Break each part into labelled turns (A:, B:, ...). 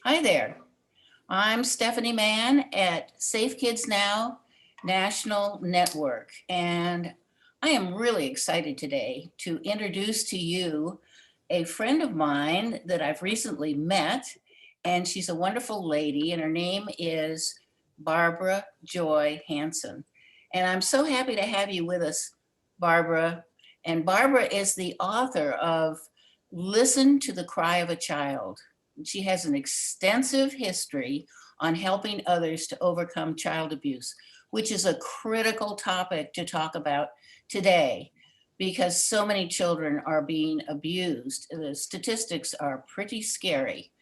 A: Hi there. I'm Stephanie Mann at Safe Kids Now National Network, and I am really excited today to introduce to you a friend of mine that I've recently met, and she's a wonderful lady, and her name is Barbara Joy Hansen. And I'm so happy to have you with us, Barbara. And Barbara is the author of Listen to the Cry of a Child. She has an extensive history on helping others to overcome child abuse, which is a critical topic to talk about today because so many children are being abused. The statistics are pretty scary.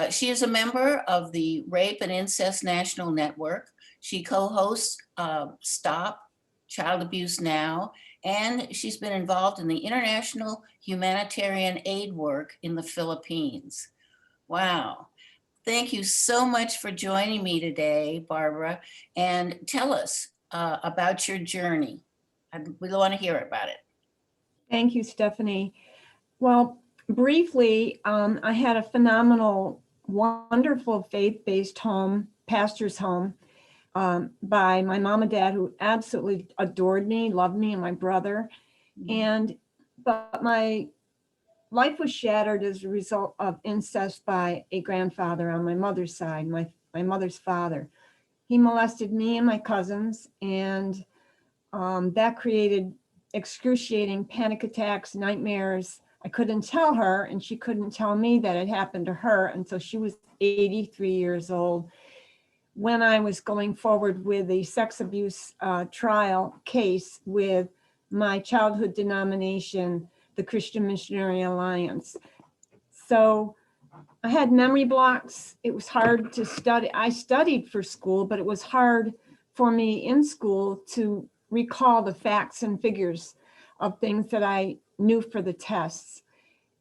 A: She is a member of the Rape and Incest National Network. She co-hosts Stop Child Abuse Now, and she's been involved in the international humanitarian aid work in the Philippines. Wow. Thank you so much for joining me today, Barbara. And tell us about your journey. We want to hear about it.
B: Thank you, Stephanie. Well, briefly, I had a phenomenal, wonderful faith-based home, pastor's home, by my mom and dad who absolutely adored me, loved me, and my brother. And but my life was shattered as a result of incest by a grandfather on my mother's side, my mother's father. He molested me and my cousins, and that created excruciating panic attacks, nightmares. I couldn't tell her, and she couldn't tell me that it happened to her until she was 83 years old. When I was going forward with a sex abuse trial case with my childhood denomination, the Christian Missionary Alliance. So I had memory blocks. It was hard to study. I studied for school, but it was hard for me in school to recall the facts and figures of things that I knew for the tests.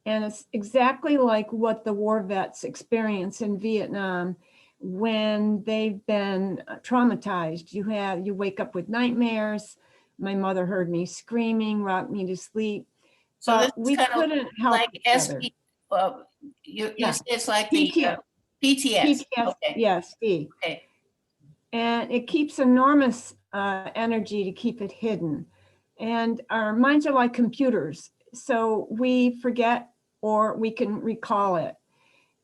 B: And it's exactly like what the war vets experience in Vietnam when they've been traumatized. You wake up with nightmares. My mother heard me screaming, rocked me to sleep,
A: So this
B: but
A: is
B: we
A: kind of
B: couldn't help
A: like
B: each other.
A: you
B: Yeah,
A: say it's like the
B: PT,
A: PTS. Okay,
B: yes, D.
A: okay.
B: And it keeps enormous energy to keep it hidden. And our minds are like computers, so we forget or we can recall it.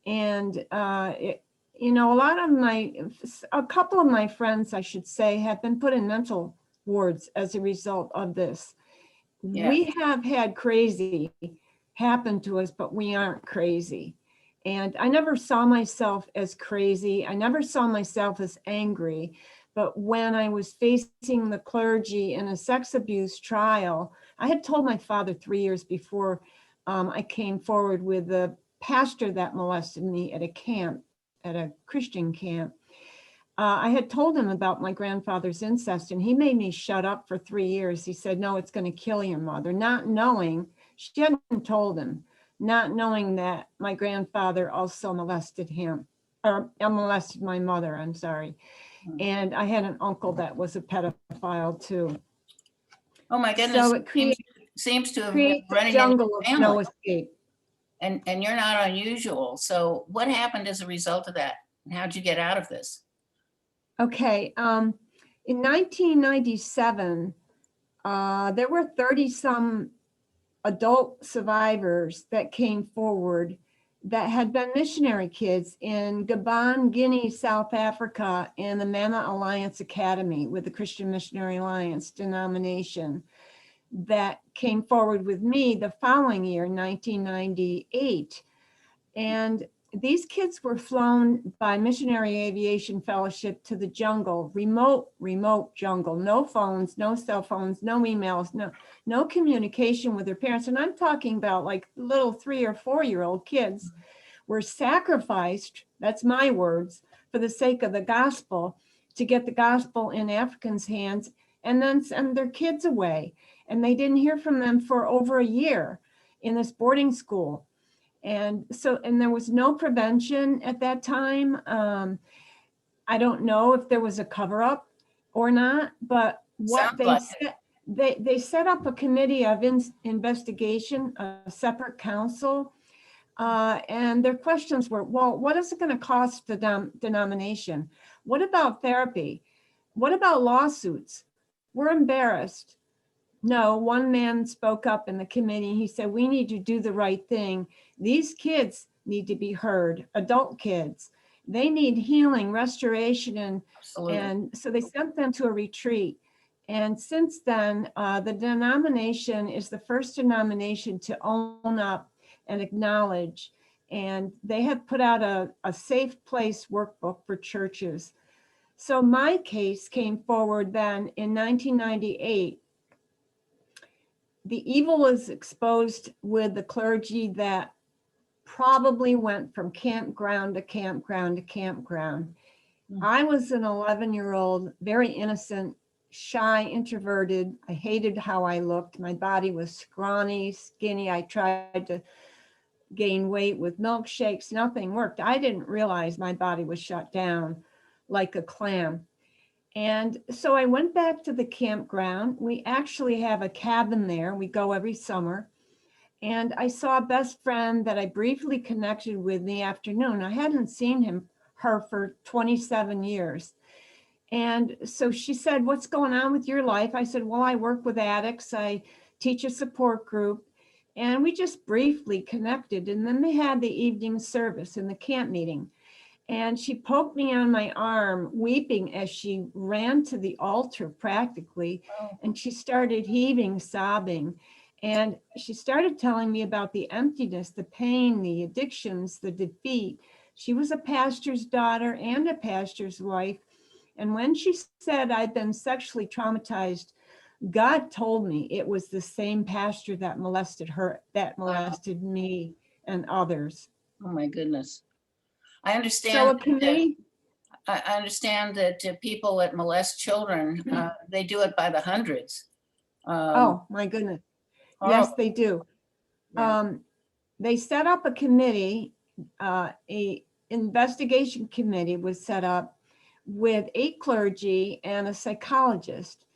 B: And a lot of a couple of my friends, I should say, have been put in mental wards as a result of this.
A: Yeah.
B: We have had crazy happen to us, but we aren't crazy. And I never saw myself as crazy. I never saw myself as angry. But when I was facing the clergy in a sex abuse trial, I had told my father 3 years before I came forward with the pastor that molested me at a camp, at a Christian camp. I had told him about my grandfather's incest, and he made me shut up for 3 years. He said, "No, it's going to kill your mother," not knowing, she hadn't told him, not knowing that my grandfather also molested him, or molested my mother, I'm sorry. And I had an uncle that was a pedophile too.
A: Oh my
B: So
A: goodness.
B: it
A: Seems to have been
B: creates a
A: running in
B: jungle
A: your
B: of no
A: family,
B: escape.
A: and you're not unusual. So what happened as a result of that? And how'd you get out of this?
B: Okay, in 1997, there were 30 some adult survivors that came forward that had been missionary kids in Gabon, Guinea, South Africa, and the Mama Alliance Academy with the Christian Missionary Alliance denomination that came forward with me the following year, 1998. And these kids were flown by Missionary Aviation Fellowship to the jungle, remote jungle, no phones, no cell phones, no emails, no communication with their parents. And I'm talking about like little 3 or 4-year-old kids were sacrificed, that's my words, for the sake of the gospel, to get the gospel in Africans' hands and then send their kids away. And they didn't hear from them for over a year in this boarding school. And there was no prevention at that time. I don't know if there was a cover up or not, but what
A: Sounds like it.
B: they set up a committee of investigation, a separate council, And their questions were, well, what is it going to cost the denomination? What about therapy? What about lawsuits? We're embarrassed. No, one man spoke up in the committee. He said, we need to do the right thing. These kids need to be heard, adult kids. They need healing, restoration,
A: Absolutely.
B: and so they sent them to a retreat. And since then, the denomination is the first denomination to own up and acknowledge. And they have put out a safe place workbook for churches. So my case came forward then in 1998. The evil was exposed with the clergy that probably went from campground to campground to campground. I was an 11-year-old, very innocent, shy, introverted. I hated how I looked. My body was scrawny, skinny. I tried to gain weight with milkshakes. Nothing worked. I didn't realize my body was shut down like a clam. And so I went back to the campground. We actually have a cabin there. We go every summer. And I saw a best friend that I briefly connected with in the afternoon. I hadn't seen her for 27 years. And so she said, what's going on with your life? I said, well, I work with addicts. I teach a support group. And we just briefly connected. And then they had the evening service in the camp meeting. And she poked me on my arm, weeping as she ran to the altar practically. And she started heaving, sobbing. And she started telling me about the emptiness, the pain, the addictions, the defeat. She was a pastor's daughter and a pastor's wife. And when she said I'd been sexually traumatized, God told me it was the same pastor that molested her, that molested me and others.
A: Oh my goodness. I
B: So
A: understand.
B: a committee,
A: I understand that people that molest children, they do it by the hundreds.
B: oh my goodness. Yes,
A: Horrible.
B: they do.
A: Yeah.
B: They set up a committee, a investigation committee was set up with 8 clergy and a psychologist.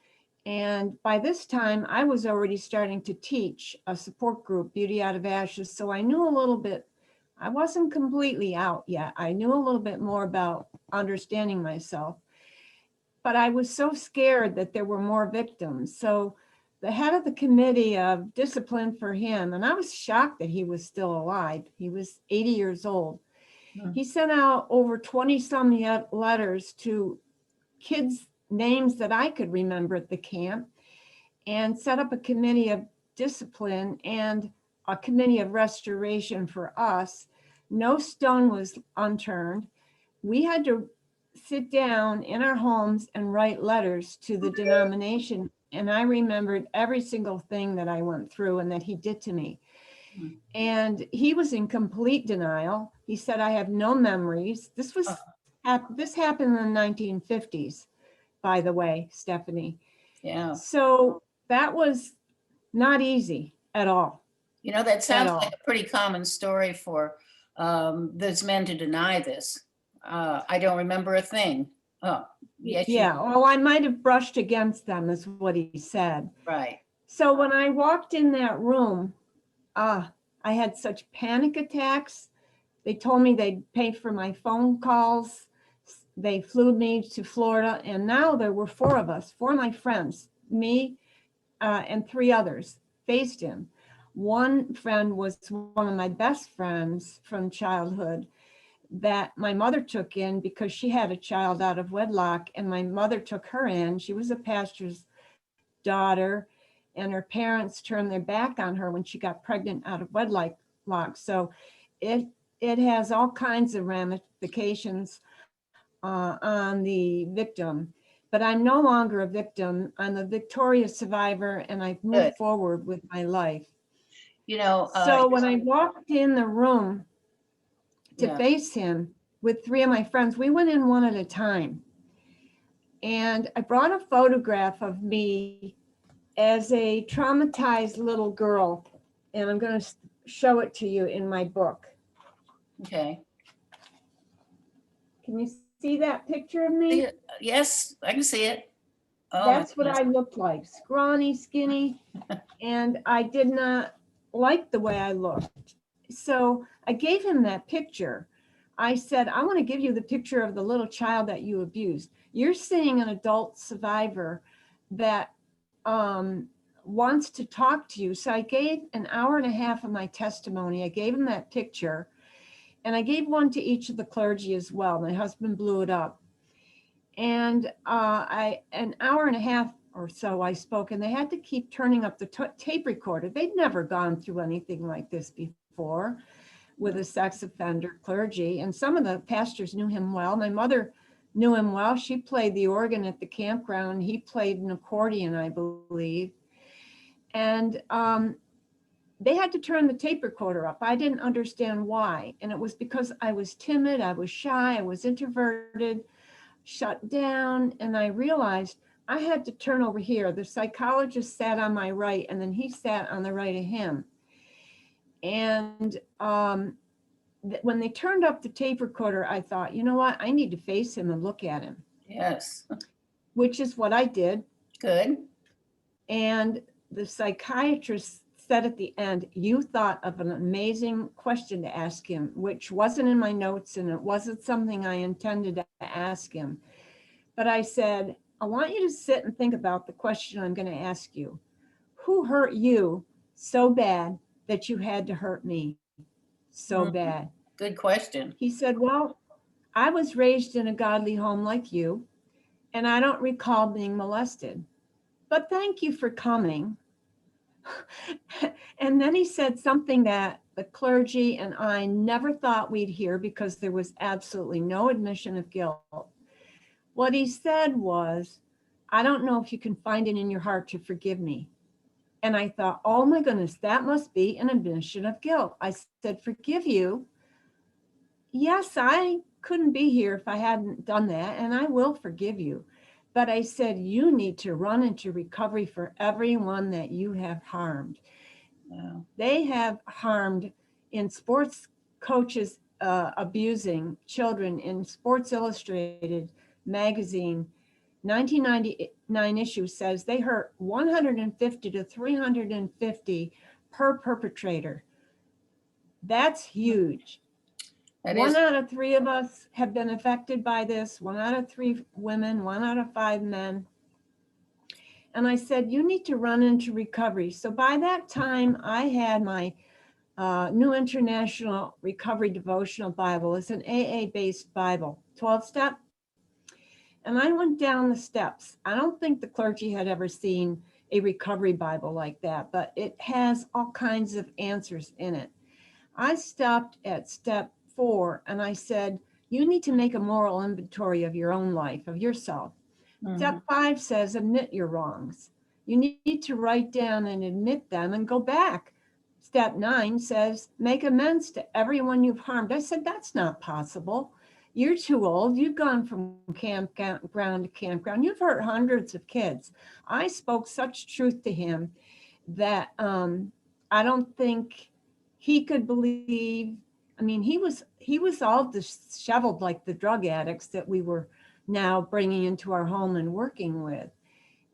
B: And by this time, I was already starting to teach a support group, Beauty Out of Ashes. So I knew a little bit. I wasn't completely out yet. I knew a little bit more about understanding myself. But I was so scared that there were more victims. So the head of the committee of discipline for him, and I was shocked that he was still alive. He was 80 years old. He sent out over 20 some letters to kids' names that I could remember at the camp and set up a committee of discipline and a committee of restoration for us. No stone was unturned. We had to sit down in our homes and write letters to the denomination. And I remembered every single thing that I went through and that he did to me. And he was in complete denial. He said, I have no memories. This happened in the 1950s, by the way, Stephanie.
A: Yeah.
B: So that was not easy at all.
A: You know, that sounds like a pretty common story for those men to deny this. I don't remember a thing. Oh, yes.
B: Yeah. Well, I might have brushed against them, is what he said.
A: Right.
B: So when I walked in that room, I had such panic attacks. They told me they'd pay for my phone calls. They flew me to Florida. And now there were 4 of us, 4 of my friends, me and 3 others faced him. One friend was one of my best friends from childhood that my mother took in because she had a child out of wedlock, and my mother took her in. She was a pastor's daughter, and her parents turned their back on her when she got pregnant out of wedlock. So it has all kinds of ramifications on the victim. But I'm no longer a victim. I'm a victorious survivor, and I've moved forward with my life.
A: You know,
B: so when I walked in the room to face him with 3 of my friends, we went in one at a time. And I brought a photograph of me as a traumatized little girl, and I'm going to show it to you in my book.
A: Okay.
B: Can you see that picture of me?
A: Yes, I can see it.
B: Oh, that's what I looked like, scrawny, skinny, and I did not like the way I looked. so I gave him that picture. I said, I want to give you the picture of the little child that you abused. You're seeing an adult survivor that wants to talk to you. So I gave an hour and a half of my testimony. I gave him that picture, and I gave one to each of the clergy as well. My husband blew it up. And an hour and a half or so I spoke, and they had to keep turning up the tape recorder. They'd never gone through anything like this before with a sex offender clergy. And some of the pastors knew him well. My mother knew him well. She played the organ at the campground. He played an accordion, I believe. And they had to turn the tape recorder up. I didn't understand why. And it was because I was timid, I was shy, I was introverted, shut down. And I realized I had to turn over here. The psychologist sat on my right, and then he sat on the right of him. And when they turned up the tape recorder, I thought, you know what? I need to face him and look at him,
A: Yes.
B: which is what I did.
A: Good.
B: And the psychiatrist said at the end, you thought of an amazing question to ask him, which wasn't in my notes, and it wasn't something I intended to ask him. But I said, I want you to sit and think about the question I'm going to ask you. Who hurt you so bad that you had to hurt me so bad?
A: Good question.
B: He said, well, I was raised in a godly home like you, and I don't recall being molested. But thank you for coming. And then he said something that the clergy and I never thought we'd hear, because there was absolutely no admission of guilt. What he said was, I don't know if you can find it in your heart to forgive me. And I thought, oh my goodness, that must be an admission of guilt. I said, forgive you? Yes, I couldn't be here if I hadn't done that, and I will forgive you. But I said, you need to run into recovery for everyone that you have harmed.
A: Wow.
B: They have harmed in sports coaches abusing children in Sports Illustrated magazine. 1999 issue says they hurt 150 to 350 per perpetrator. That's huge.
A: That
B: One
A: is.
B: out of three of us have been affected by this, 1 out of 3 women, 1 out of 5 men. And I said, you need to run into recovery. So by that time, I had my New International Recovery Devotional Bible. It's an AA-based Bible, 12-step. And I went down the steps. I don't think the clergy had ever seen a recovery Bible like that, but it has all kinds of answers in it. I stopped at step 4, and I said, you need to make a moral inventory of your own life, of yourself. Step 5 says, admit your wrongs. You need to write down and admit them and go back. Step 9 says, make amends to everyone you've harmed. I said, that's not possible. You're too old. You've gone from campground to campground. You've hurt hundreds of kids. I spoke such truth to him that I don't think he could believe. I mean, he was all disheveled like the drug addicts that we were now bringing into our home and working with.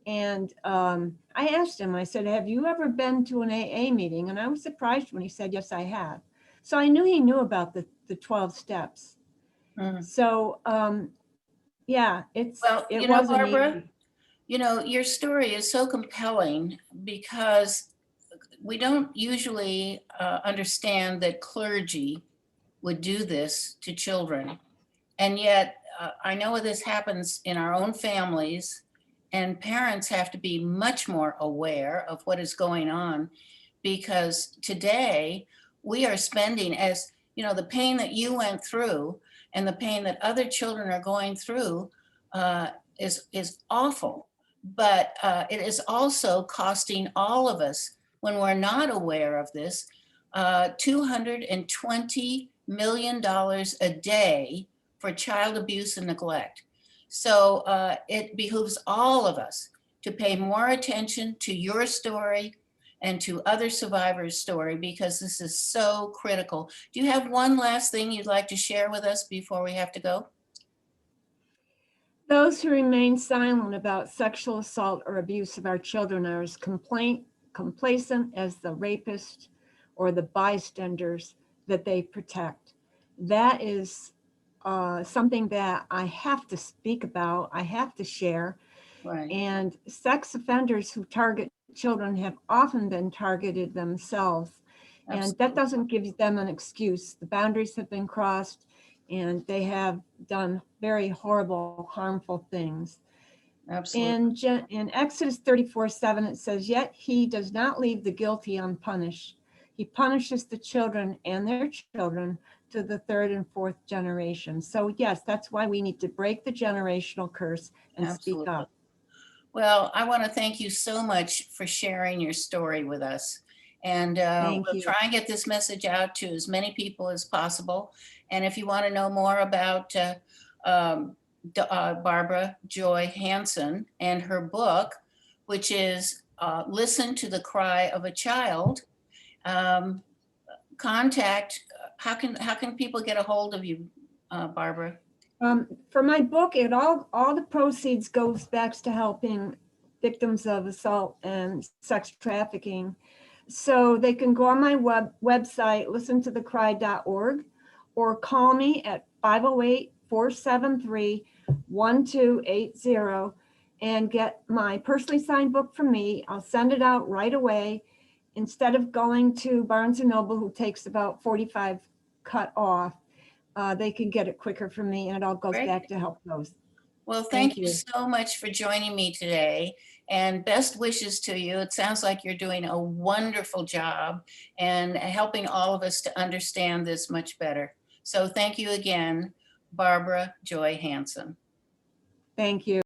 B: And I asked him, I said, have you ever been to an AA meeting? And I was surprised when he said, yes, I have. So I knew he knew about the 12 steps. So yeah,
A: Well,
B: it wasn't
A: Barbara,
B: easy.
A: your story is so compelling because we don't usually understand that clergy would do this to children. And yet, I know this happens in our own families, and parents have to be much more aware of what is going on, because today we are spending, as the pain that you went through and the pain that other children are going through is awful. But it is also costing all of us, when we're not aware of this, $220 million a day for child abuse and neglect. So it behooves all of us to pay more attention to your story and to other survivors' story, because this is so critical. Do you have one last thing you'd like to share with us before we have to go?
B: Those who remain silent about sexual assault or abuse of our children are as complacent as the rapist or the bystanders that they protect. That is something that I have to speak about, I have to share.
A: Right.
B: And sex offenders who target children have often been targeted themselves. And that
A: Absolutely.
B: doesn't give them an excuse. The boundaries have been crossed and they have done very horrible, harmful things.
A: Absolutely.
B: In Exodus 34:7, it says, "Yet he does not leave the guilty unpunished. He punishes the children and their children to the third and fourth generation." So yes, that's why we need to break the generational curse and speak
A: Absolutely.
B: up.
A: Well, I want to thank you so much for sharing your story with us. And
B: Thank
A: we'll
B: you.
A: try and get this message out to as many people as possible. And if you want to know more about um, Barbara Joy Hansen and her book, which is Listen to the Cry of a Child, um, contact, how can people get a hold of you, Barbara?
B: For my book, all the proceeds goes back to helping victims of assault and sex trafficking. So they can go on my website, listentothecry.org, or call me at 508-473-1280 and get my personally signed book from me. I'll send it out right away instead of going to Barnes and Noble, who takes about 45 cut off. They can get it quicker from me, and it all goes
A: Great.
B: back to help those.
A: Well,
B: Thank
A: thank you
B: you.
A: so much for joining me today and best wishes to you. It sounds like you're doing a wonderful job and helping all of us to understand this much better. So thank you again, Barbara Joy Hansen.
B: Thank you.